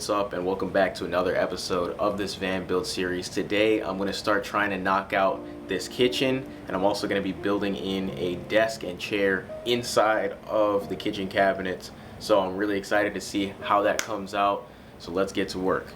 what's up, and welcome back to another episode of this van build series. Today I'm going to start trying to knock out this kitchen, and I'm also going to be building in a desk and chair inside of the kitchen cabinets. So I'm really excited to see how that comes out. So let's get to work.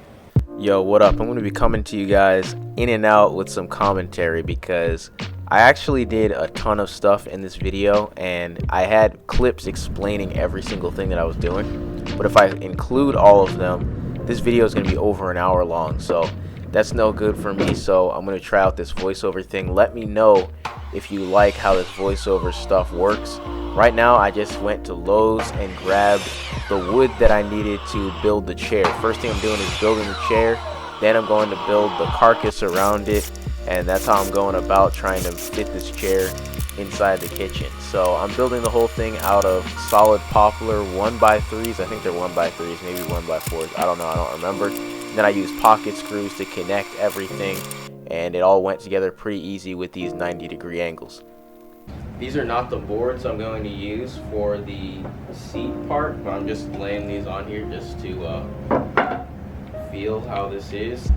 Yo, what up? I'm going to be coming to you guys in and out with some commentary because I actually did a ton of stuff in this video and I had clips explaining every single thing that I was doing. But if I include all of them, this video is going to be over an hour long. So that's no good for me. So I'm going to try out this voiceover thing. Let me know if you like how this voiceover stuff works. Right now, I just went to Lowe's and grabbed the wood that I needed to build the chair. First thing I'm doing is building the chair. Then I'm going to build the carcass around it. And that's how I'm going about trying to fit this chair inside the kitchen. So I'm building the whole thing out of solid poplar 1x3s. I think they're 1x3s, maybe 1x4s. I don't know, I don't remember. And then I use pocket screws to connect everything, and it all went together pretty easy with these 90-degree angles. These are not the boards I'm going to use for the seat part, but I'm just laying these on here just to feel how this is.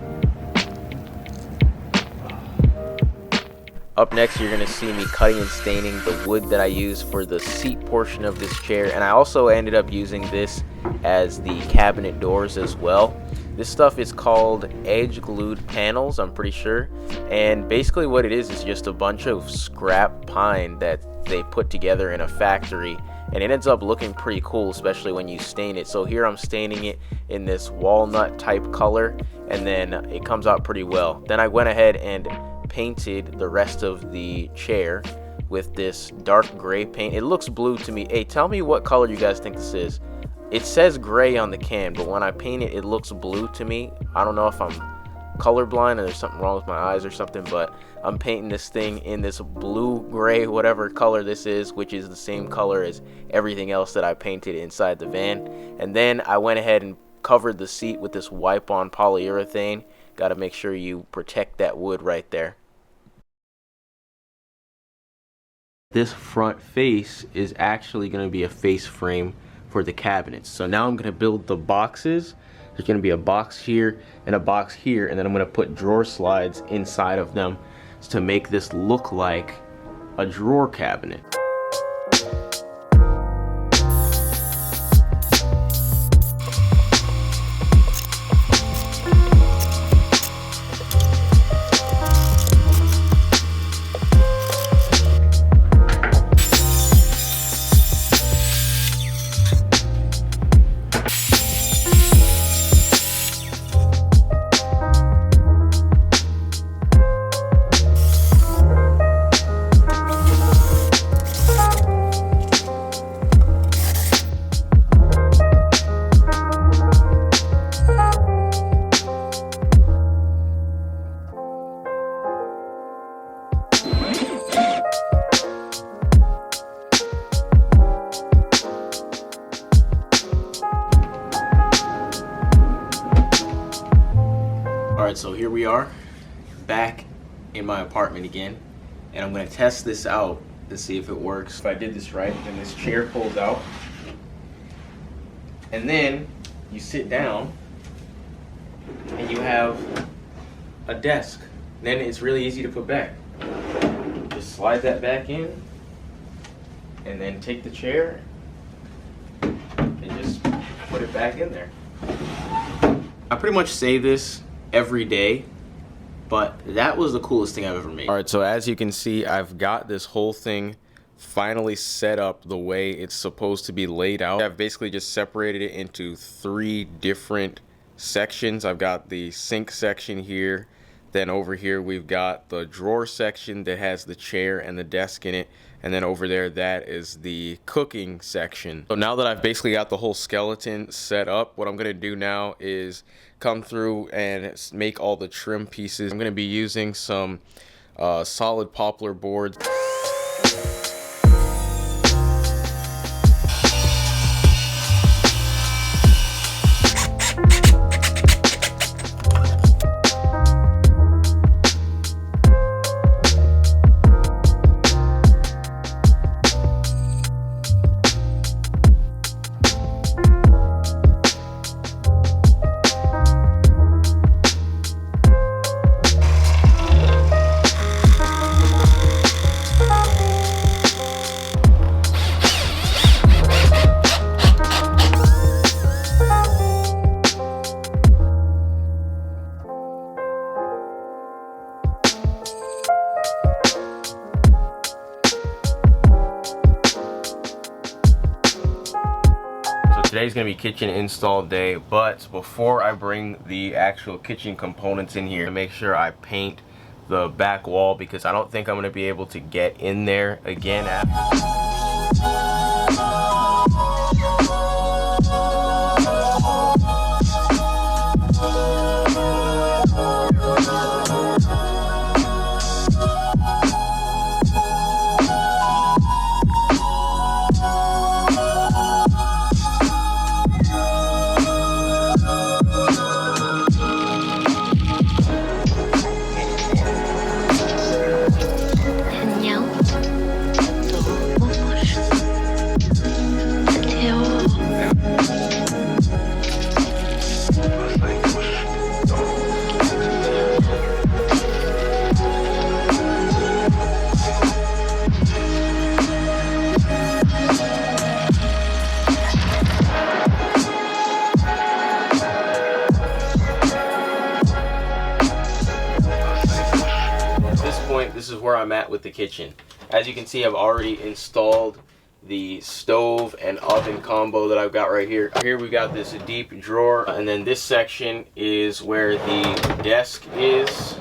Up next, you're going to see me cutting and staining the wood that I use for the seat portion of this chair. And I also ended up using this as the cabinet doors as well. This stuff is called edge glued panels, I'm pretty sure. And basically what it is just a bunch of scrap pine that they put together in a factory. And it ends up looking pretty cool, especially when you stain it. So here I'm staining it in this walnut type color, and then it comes out pretty well. Then I went ahead and painted the rest of the chair with this dark gray paint. It looks blue to me. Hey, tell me what color you guys think this is. It says gray on the can, but when I paint it, it looks blue to me. I don't know if I'm colorblind or there's something wrong with my eyes or something, but I'm painting this thing in this blue, gray, whatever color this is, which is the same color as everything else that I painted inside the van. And then I went ahead and covered the seat with this wipe-on polyurethane. Got to make sure you protect that wood right there. This front face is actually going to be a face frame for the cabinets. So now I'm going to build the boxes. There's going to be a box here and a box here, and then I'm going to put drawer slides inside of them to make this look like a drawer cabinet. Alright, so here we are back in my apartment again, and I'm going to test this out to see if it works. If I did this right, then this chair pulls out, and then you sit down and you have a desk. Then it's really easy to put back. Just slide that back in and then take the chair and just put it back in there. I pretty much say this every day, but that was the coolest thing I've ever made. Alright, so as you can see, I've got this whole thing finally set up the way it's supposed to be laid out. I've basically just separated it into 3 different sections. I've got the sink section here, then over here we've got the drawer section that has the chair and the desk in it, and then over there that is the cooking section. So now that I've basically got the whole skeleton set up, what I'm going to do now is come through and make all the trim pieces. I'm going to be using some solid poplar boards. gonna be kitchen install day, but before I bring the actual kitchen components in here, make sure I paint the back wall because I don't think I'm gonna be able to get in there again after. This is where I'm at with the kitchen. As you can see, I've already installed the stove and oven combo that I've got right here. Here we got this deep drawer, and then this section is where the desk is,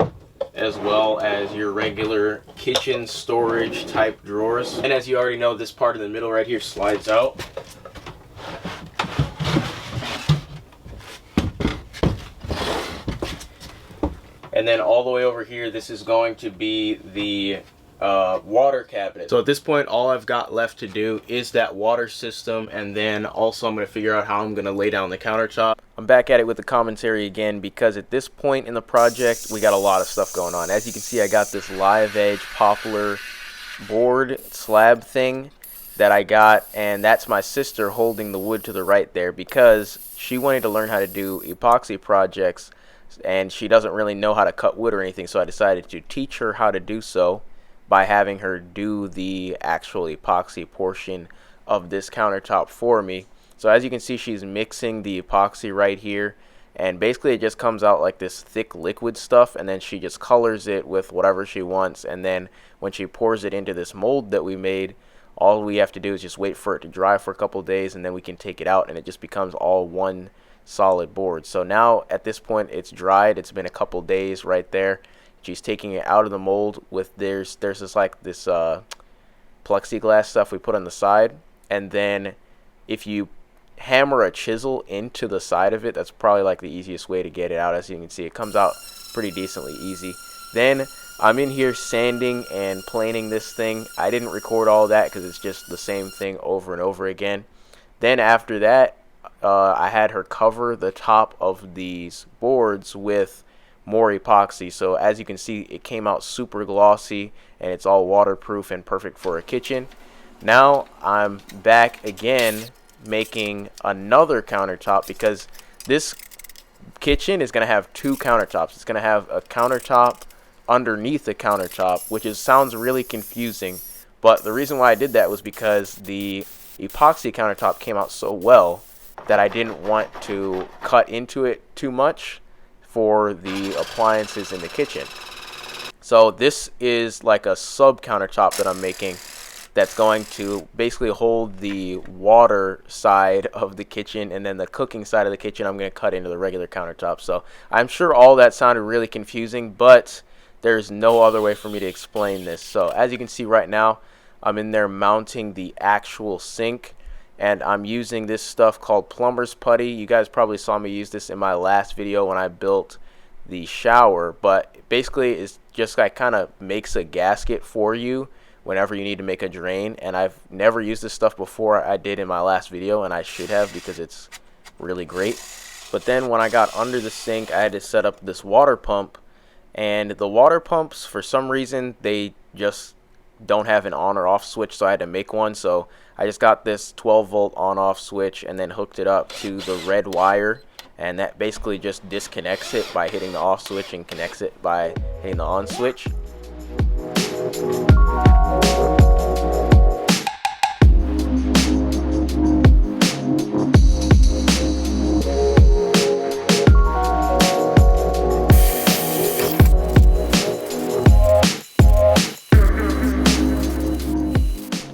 as well as your regular kitchen storage type drawers. And as you already know, this part in the middle right here slides out. And then all the way over here, this is going to be the water cabinet. So at this point, all I've got left to do is that water system, and then also I'm going to figure out how I'm going to lay down the countertop. I'm back at it with the commentary again because at this point in the project, we got a lot of stuff going on. As you can see, I got this live edge poplar board slab thing that I got, and that's my sister holding the wood to the right there because she wanted to learn how to do epoxy projects, and she doesn't really know how to cut wood or anything, so I decided to teach her how to do so by having her do the actual epoxy portion of this countertop for me. So as you can see, she's mixing the epoxy right here, and basically it just comes out like this thick liquid stuff, and then she just colors it with whatever she wants, and then when she pours it into this mold that we made, all we have to do is just wait for it to dry for a couple of days, and then we can take it out and it just becomes all one solid board. So now at this point it's dried. It's been a couple days right there. She's taking it out of the mold with there's this like this plexiglass stuff we put on the side, and then if you hammer a chisel into the side of it, that's probably like the easiest way to get it out. As you can see, it comes out pretty decently easy. Then I'm in here sanding and planing this thing. I didn't record all that because it's just the same thing over and over again. Then after that, I had her cover the top of these boards with more epoxy. So as you can see, it came out super glossy and it's all waterproof and perfect for a kitchen. Now I'm back again making another countertop because this kitchen is going to have two countertops. It's going to have a countertop underneath the countertop, which sounds really confusing, but the reason why I did that was because the epoxy countertop came out so well that I didn't want to cut into it too much for the appliances in the kitchen. So this is like a sub countertop that I'm making that's going to basically hold the water side of the kitchen, and then the cooking side of the kitchen I'm going to cut into the regular countertop. So I'm sure all that sounded really confusing, but there's no other way for me to explain this. So as you can see right now, I'm in there mounting the actual sink, and I'm using this stuff called plumber's putty. You guys probably saw me use this in my last video when I built the shower, but basically it's just like kind of makes a gasket for you whenever you need to make a drain. And I've never used this stuff before. I did in my last video, and I should have because it's really great. But then when I got under the sink, I had to set up this water pump, and the water pumps, for some reason, they just don't have an on or off switch, so I had to make one. So I just got this 12-volt on-off switch and then hooked it up to the red wire, and that basically just disconnects it by hitting the off switch and connects it by hitting the on switch.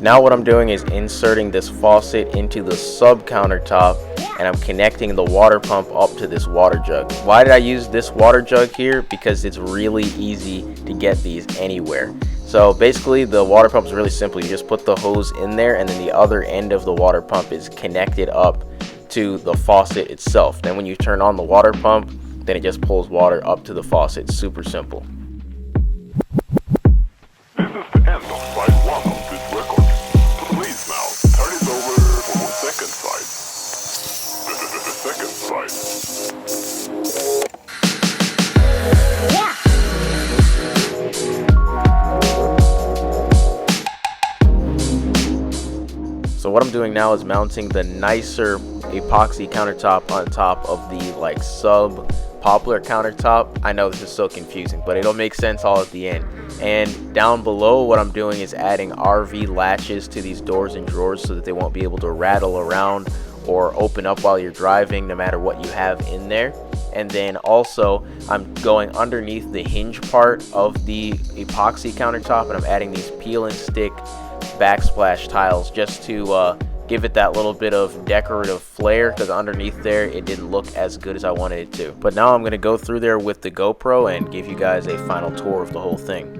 Now what I'm doing is inserting this faucet into the sub countertop, and I'm connecting the water pump up to this water jug. Why did I use this water jug here? Because it's really easy to get these anywhere. So basically the water pump is really simple. You just put the hose in there, and then the other end of the water pump is connected up to the faucet itself. Then when you turn on the water pump, then it just pulls water up to the faucet. It's super simple. This is the end of side 1 of this record. Please now, turn it over for the second side. The second side. So what I'm doing now is mounting the nicer epoxy countertop on top of the like sub poplar countertop. I know this is so confusing, but it'll make sense all at the end. And down below, what I'm doing is adding RV latches to these doors and drawers so that they won't be able to rattle around or open up while you're driving, no matter what you have in there. And then also I'm going underneath the hinge part of the epoxy countertop, and I'm adding these peel and stick backsplash tiles just to give it that little bit of decorative flair, because underneath there it didn't look as good as I wanted it to. But now I'm going to go through there with the GoPro and give you guys a final tour of the whole thing.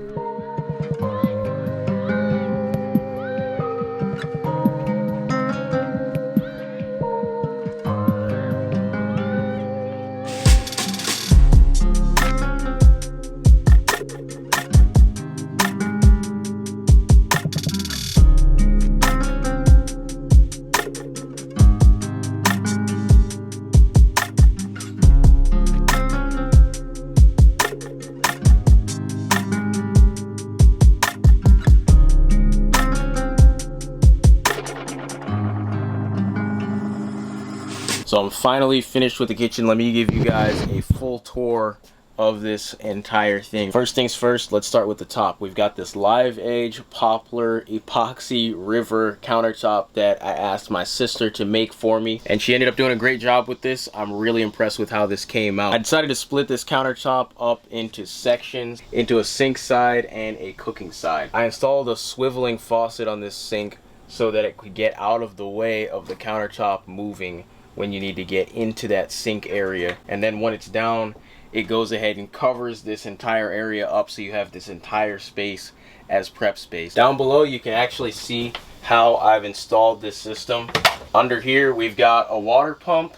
So I'm finally finished with the kitchen. Let me give you guys a full tour of this entire thing. First things first, let's start with the top. We've got this live edge poplar epoxy river countertop that I asked my sister to make for me, and she ended up doing a great job with this. I'm really impressed with how this came out. I decided to split this countertop up into sections, into a sink side and a cooking side. I installed a swiveling faucet on this sink so that it could get out of the way of the countertop moving when you need to get into that sink area. And then when it's down, it goes ahead and covers this entire area up, so you have this entire space as prep space. Down below you can actually see how I've installed this system. Under here we've got a water pump,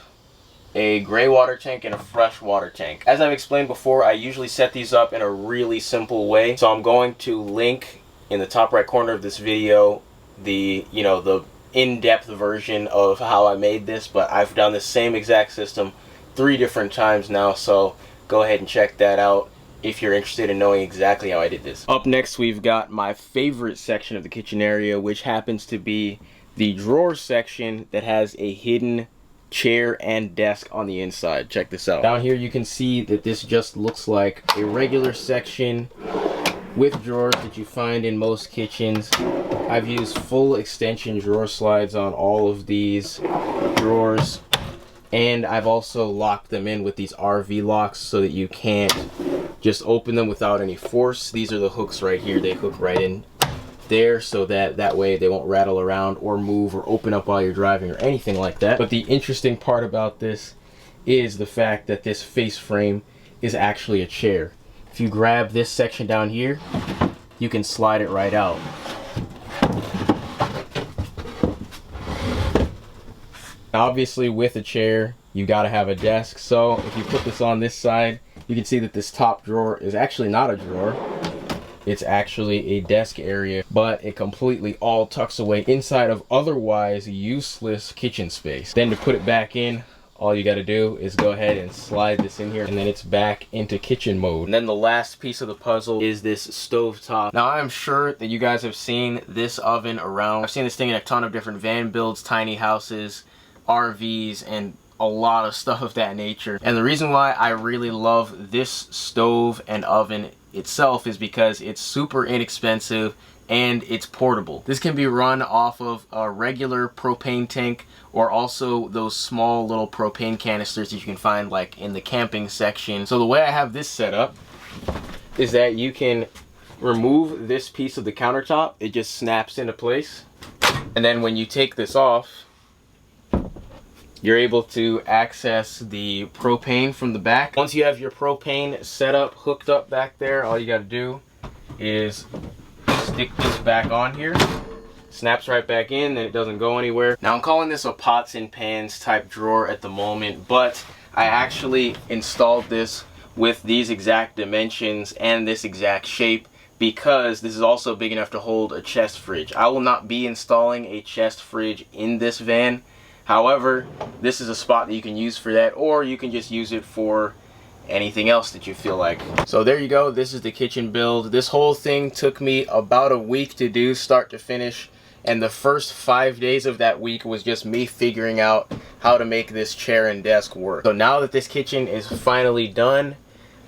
a gray water tank, and a fresh water tank. As I've explained before, I usually set these up in a really simple way, so I'm going to link in the top right corner of this video the in-depth version of how I made this, but I've done the same exact system 3 different times now, so go ahead and check that out if you're interested in knowing exactly how I did this. Up next, we've got my favorite section of the kitchen area, which happens to be the drawer section that has a hidden chair and desk on the inside. Check this out. Down here you can see that this just looks like a regular section with drawers that you find in most kitchens. I've used full extension drawer slides on all of these drawers, and I've also locked them in with these RV locks so that you can't just open them without any force. These are the hooks right here. They hook right in there, so that way they won't rattle around or move or open up while you're driving or anything like that. But the interesting part about this is the fact that this face frame is actually a chair. If you grab this section down here, you can slide it right out. Obviously, with a chair, you gotta have a desk. So if you put this on this side, you can see that this top drawer is actually not a drawer. It's actually a desk area, but it completely all tucks away inside of otherwise useless kitchen space. Then to put it back in, all you got to do is go ahead and slide this in here, and then it's back into kitchen mode. And then the last piece of the puzzle is this stove top. Now I'm sure that you guys have seen this oven around. I've seen this thing in a ton of different van builds, tiny houses, RVs, and a lot of stuff of that nature. And the reason why I really love this stove and oven itself is because it's super inexpensive and it's portable. This can be run off of a regular propane tank, or also those small little propane canisters that you can find like in the camping section. So the way I have this set up is that you can remove this piece of the countertop. It just snaps into place, and then when you take this off, you're able to access the propane from the back. Once you have your propane set up, hooked up back there, all you got to do is stick this back on here. Snaps right back in, and it doesn't go anywhere. Now I'm calling this a pots and pans type drawer at the moment, but I actually installed this with these exact dimensions and this exact shape because this is also big enough to hold a chest fridge. I will not be installing a chest fridge in this van. However, this is a spot that you can use for that, or you can just use it for anything else that you feel like. So there you go. This is the kitchen build. This whole thing took me about a week to do, start to finish. And the first 5 days of that week was just me figuring out how to make this chair and desk work. So now that this kitchen is finally done,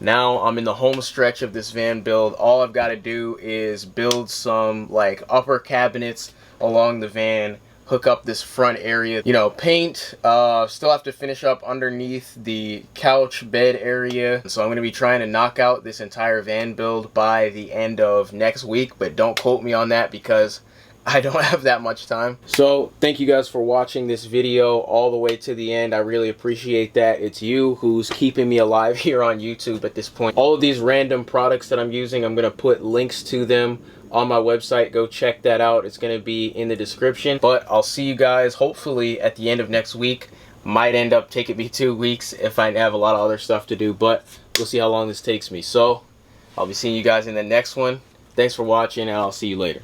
now I'm in the home stretch of this van build. All I've got to do is build some like upper cabinets along the van, hook up this front area, you know, paint. Still have to finish up underneath the couch bed area. So I'm going to be trying to knock out this entire van build by the end of next week, but don't quote me on that because I don't have that much time. So thank you guys for watching this video all the way to the end. I really appreciate that. It's you who's keeping me alive here on YouTube at this point. All of these random products that I'm using, I'm going to put links to them on my website. Go check that out. It's going to be in the description. But I'll see you guys hopefully at the end of next week. Might end up taking me 2 weeks if I have a lot of other stuff to do, but we'll see how long this takes me. So I'll be seeing you guys in the next one. Thanks for watching, and I'll see you later.